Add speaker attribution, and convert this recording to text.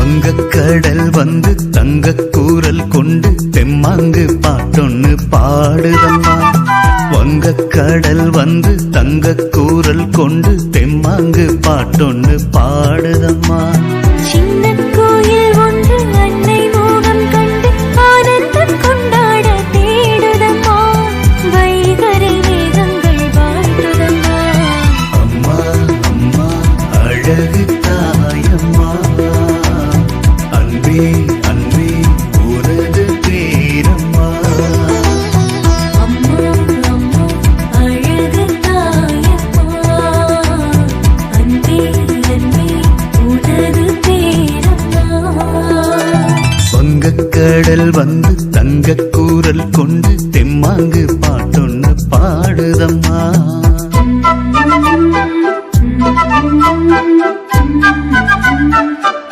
Speaker 1: வங்கக்கடல் வந்து தங்கக்கூரல் கொண்டு தெம்மாங்கு பாட்டொன்னு பாடுதம்மா. வங்கக்கடல் வந்து தங்கக்கூரல் கொண்டு தெம்மாங்கு பாட்டொன்னு பாடுதம்மா. கடல் வந்து தங்கக்கூரல் கொண்டு